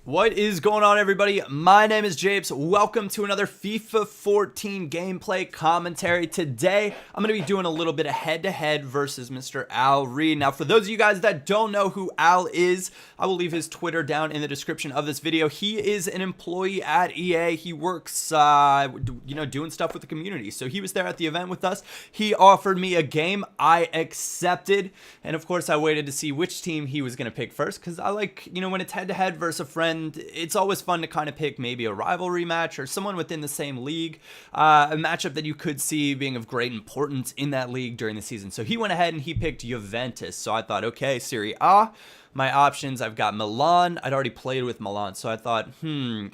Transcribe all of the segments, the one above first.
What is going on, everybody? My name is Japes. Welcome to another FIFA 14 gameplay commentary. Today, I'm going to be doing a little bit of head-to-head versus Mr. Al Reed. Now, for those of you guys that don't know who Al is, I will leave his Twitter down in the description of this video. He is an employee at EA. He works, doing stuff with the community. So he was there at the event with us. He offered me a game. I accepted. And of course, I waited to see which team he was going to pick first because I like, when it's head-to-head versus a friend, it's always fun to kind of pick maybe a rivalry match or someone within the same league, a matchup that you could see being of great importance in that league during the season. So he went ahead and he picked Juventus. So I thought, okay, Serie A, my options, I've got Milan. I'd already played with Milan, so I thought,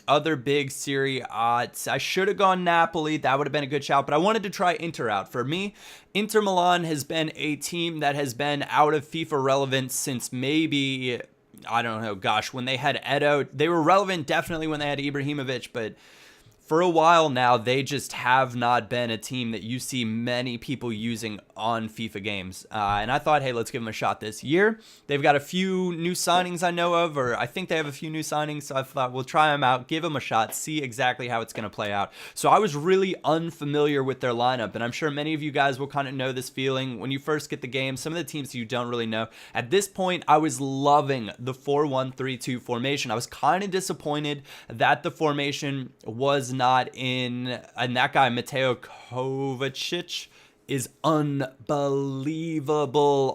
other big Serie A. I should have gone Napoli. That would have been a good shout, but I wanted to try Inter out. For me, Inter Milan has been a team that has been out of FIFA relevance since maybe, I don't know, gosh, when they had Edo. They were relevant definitely when they had Ibrahimovic, but for a while now, they just have not been a team that you see many people using on FIFA games. And I thought, hey, let's give them a shot this year. They've got a few new signings I know of, or I think they have a few new signings. So I thought we'll try them out, give them a shot, see exactly how it's going to play out. So I was really unfamiliar with their lineup, and I'm sure many of you guys will kind of know this feeling when you first get the game. Some of the teams you don't really know. At this point, I was loving the 4-1-3-2 formation. I was kind of disappointed that the formation was not in, and that guy Mateo Kovacic is unbelievable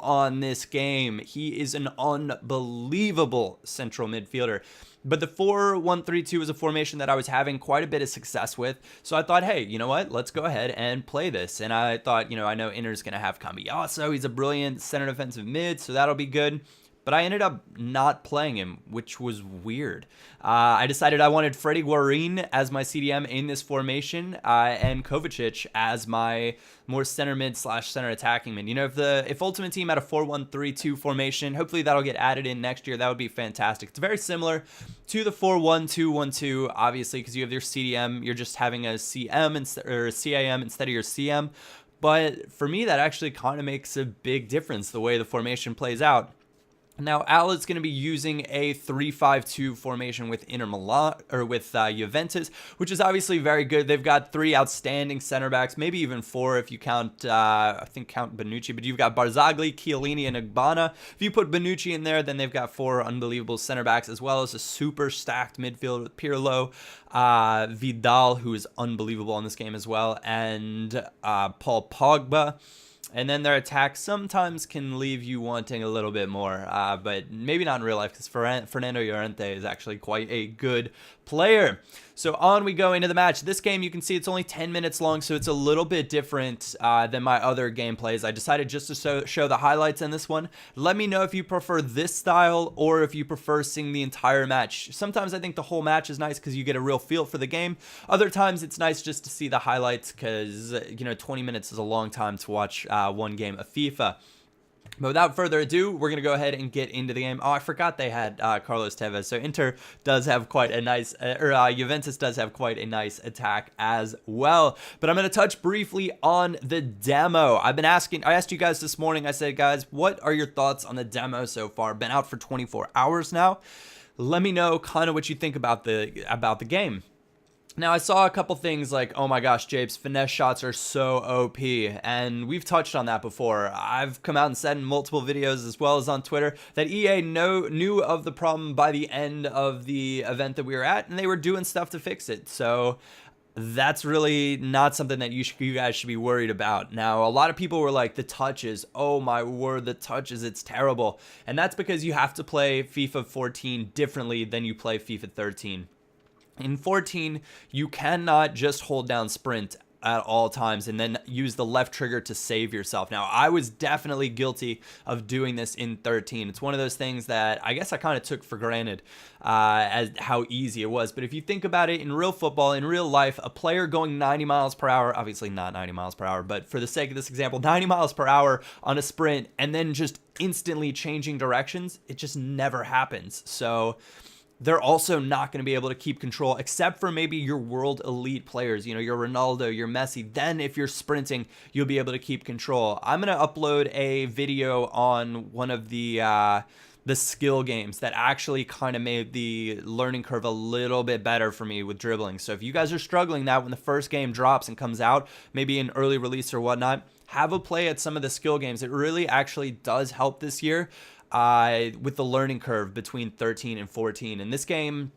on this game. He is an unbelievable central midfielder. But the 4-1-3-2 is a formation that I was having quite a bit of success with. So I thought, hey, you know what? Let's go ahead and play this. And I thought, I know Inter's going to have Cambiasso. He's a brilliant center defensive mid, so that'll be good. But I ended up not playing him, which was weird. I decided I wanted Freddy Guarin as my CDM in this formation, and Kovacic as my more center mid / center attacking mid. If Ultimate Team had a 4-1-3-2 formation, hopefully that'll get added in next year. That would be fantastic. It's very similar to the 4-1-2-1-2, obviously, because you have your CDM. You're just having a CM or a CAM instead of your CM. But for me, that actually kind of makes a big difference the way the formation plays out. Now, Al is going to be using a 3-5-2 formation with Inter Milan, or with Juventus, which is obviously very good. They've got 3 outstanding center backs, maybe even 4 if you count, count Bonucci, but you've got Barzagli, Chiellini, and Igbana. If you put Bonucci in there, then they've got 4 unbelievable center backs, as well as a super stacked midfield with Pirlo, Vidal, who is unbelievable in this game as well, and Paul Pogba. And then their attack sometimes can leave you wanting a little bit more, but maybe not in real life because Fernando Llorente is actually quite a good player. So on we go into the match. This game, you can see it's only 10 minutes long, so it's a little bit different than my other gameplays. I decided just to show the highlights in this one. Let me know if you prefer this style or if you prefer seeing the entire match. Sometimes I think the whole match is nice because you get a real feel for the game. Other times it's nice just to see the highlights because, 20 minutes is a long time to watch one game of FIFA. But without further ado, we're going to go ahead and get into the game. Oh, I forgot they had Carlos Tevez. So Inter does have quite a nice, Juventus does have quite a nice attack as well. But I'm going to touch briefly on the demo. I asked you guys this morning, I said, guys, what are your thoughts on the demo so far? Been out for 24 hours now. Let me know kind of what you think about the game. Now, I saw a couple things like, oh my gosh, Japes, finesse shots are so OP, and we've touched on that before. I've come out and said in multiple videos as well as on Twitter that EA knew of the problem by the end of the event that we were at, and they were doing stuff to fix it. So that's really not something that you guys should be worried about. Now, a lot of people were like, the touches, oh my word, the touches, it's terrible. And that's because you have to play FIFA 14 differently than you play FIFA 13. In 14, you cannot just hold down sprint at all times and then use the left trigger to save yourself. Now, I was definitely guilty of doing this in 13. It's one of those things that I guess I kind of took for granted as how easy it was. But if you think about it, in real football, in real life, a player going 90 miles per hour, obviously not 90 miles per hour, but for the sake of this example, 90 miles per hour on a sprint and then just instantly changing directions, it just never happens. So they're also not going to be able to keep control, except for maybe your world elite players, your Ronaldo, your Messi. Then if you're sprinting, you'll be able to keep control. I'm going to upload a video on one of the the skill games that actually kind of made the learning curve a little bit better for me with dribbling. So if you guys are struggling that when the first game drops and comes out, maybe an early release or whatnot, have a play at some of the skill games. It really actually does help this year with the learning curve between 13 and 14. And this game,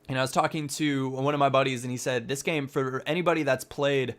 and I was talking to one of my buddies, and he said this game, for anybody that's played,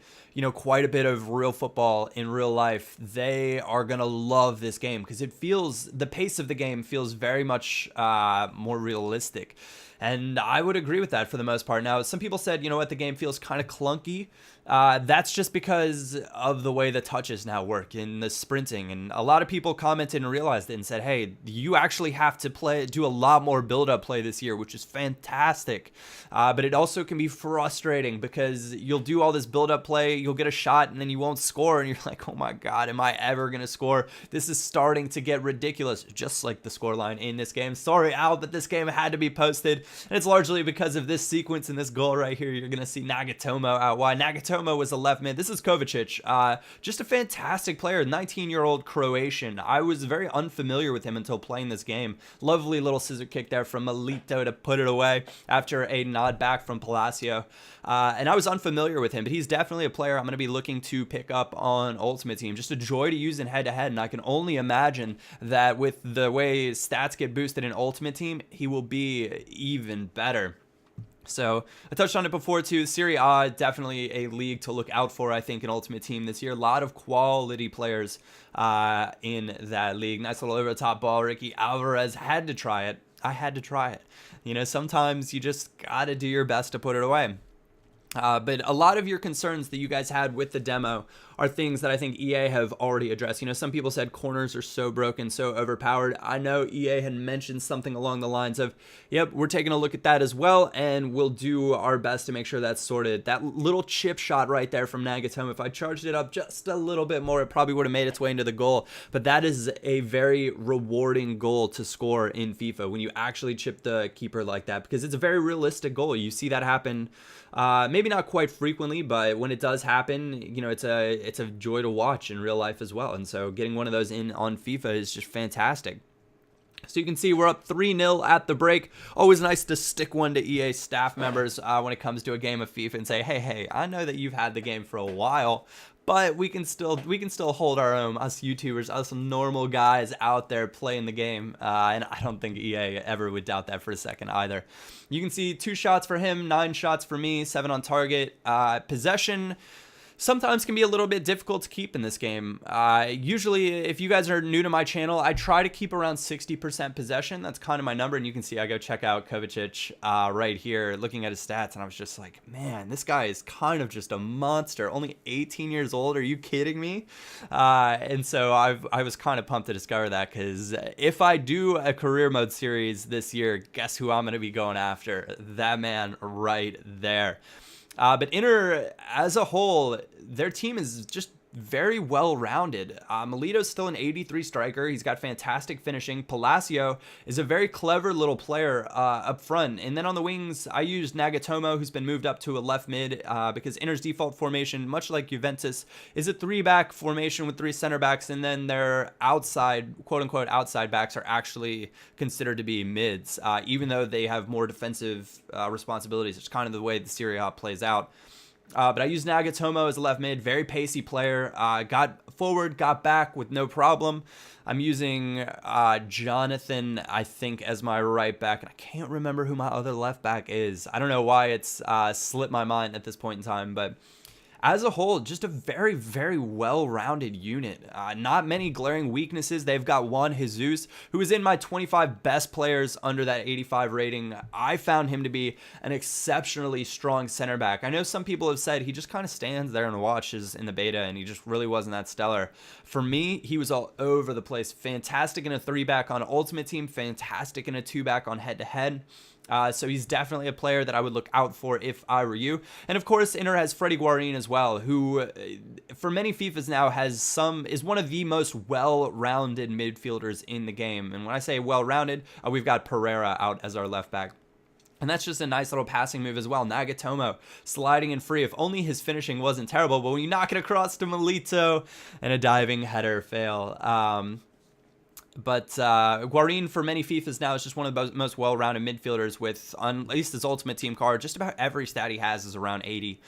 quite a bit of real football in real life, they are going to love this game because the pace of the game feels very much more realistic. And I would agree with that for the most part. Now, some people said, the game feels kind of clunky. That's just because of the way the touches now work in the sprinting. And a lot of people commented and realized it and said, hey, you actually have to do a lot more build-up play this year, which is fantastic. But it also can be frustrating because you'll do all this build-up play, you'll get a shot, and then you won't score. And you're like, oh my God, am I ever going to score? This is starting to get ridiculous, just like the scoreline in this game. Sorry, Al, but this game had to be posted. And it's largely because of this sequence and this goal right here. You're going to see Nagatomo out wide. Nagatomo was a left mid. This is Kovacic. Just a fantastic player, 19-year-old Croatian. I was very unfamiliar with him until playing this game. Lovely little scissor kick there from Milito to put it away after a nod back from Palacio. And I was unfamiliar with him, but he's definitely a player I'm going to be looking to pick up on Ultimate Team. Just a joy to use in head-to-head, and I can only imagine that with the way stats get boosted in Ultimate Team, he will be even better. So I touched on it before too. Serie A, definitely a league to look out for, I think, in Ultimate Team this year. A lot of quality players in that league. Nice little over-the-top ball. Ricky Alvarez had to try it. I had to try it. Sometimes you just got to do your best to put it away. But a lot of your concerns that you guys had with the demo are things that I think EA have already addressed. Some people said corners are so broken, so overpowered. I know EA had mentioned something along the lines of, yep, we're taking a look at that as well, and we'll do our best to make sure that's sorted. That little chip shot right there from Nagatomo, if I charged it up just a little bit more, it probably would have made its way into the goal. But that is a very rewarding goal to score in FIFA when you actually chip the keeper like that, because it's a very realistic goal. You see that happen maybe not quite frequently, but when it does happen, it's a joy to watch in real life as well. And so getting one of those in on FIFA is just fantastic. So you can see we're up 3-0 at the break. Always nice to stick one to EA staff members when it comes to a game of FIFA and say, hey, I know that you've had the game for a while, but we can still hold our own, us YouTubers, us normal guys out there playing the game. And I don't think EA ever would doubt that for a second either. You can see 2 shots for him, 9 shots for me, 7 on target. Possession sometimes can be a little bit difficult to keep in this game. Usually, if you guys are new to my channel, I try to keep around 60% possession. That's kind of my number, and you can see I go check out Kovacic right here, looking at his stats, and I was just like, man, this guy is kind of just a monster. Only 18 years old, are you kidding me? And so I was kind of pumped to discover that, because if I do a career mode series this year, guess who I'm going to be going after? That man right there. But Inter, as a whole, their team is just very well-rounded. Milito's still an 83 striker. He's got fantastic finishing. Palacio is a very clever little player up front. And then on the wings, I used Nagatomo, who's been moved up to a left mid because Inter's default formation, much like Juventus, is a 3-back formation with 3 center backs, and then their outside, quote-unquote outside backs, are actually considered to be mids, even though they have more defensive responsibilities. It's kind of the way the Serie A plays out. But I used Nagatomo as a left mid, very pacey player, got forward, got back with no problem. I'm using Jonathan, I think, as my right back, and I can't remember who my other left back is. I don't know why it's slipped my mind at this point in time, but as a whole, just a very, very well-rounded unit. Not many glaring weaknesses. They've got Juan Jesus, who is in my 25 best players under that 85 rating. I found him to be an exceptionally strong center back. I know some people have said he just kind of stands there and watches in the beta, and he just really wasn't that stellar. For me, he was all over the place. Fantastic in a 3-back on Ultimate Team, fantastic in a 2-back on head-to-head. So he's definitely a player that I would look out for if I were you. And of course, Inter has Freddie Guarin as well, who for many FIFAs now is one of the most well-rounded midfielders in the game. And when I say well-rounded, we've got Pereira out as our left back. And that's just a nice little passing move as well. Nagatomo sliding in free. If only his finishing wasn't terrible, but when you knock it across to Milito and a diving header fail. But Guarin, for many FIFAs now, is just one of the most well-rounded midfielders with, on at least his Ultimate Team card, just about every stat he has is around 80,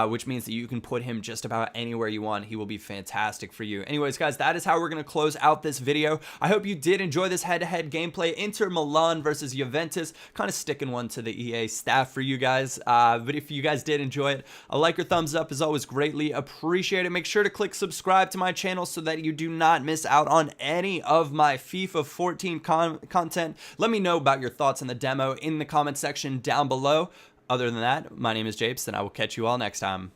which means that you can put him just about anywhere you want. He will be fantastic for you. Anyways, guys, that is how we're going to close out this video. I hope you did enjoy this head-to-head gameplay. Inter Milan versus Juventus. Kind of sticking one to the EA staff for you guys. But if you guys did enjoy it, a like or thumbs up is always greatly appreciated. Make sure to click subscribe to my channel so that you do not miss out on any of my FIFA 14 content. Let me know about your thoughts on the demo in the comment section down below. Other than that, my name is Japes, and I will catch you all next time.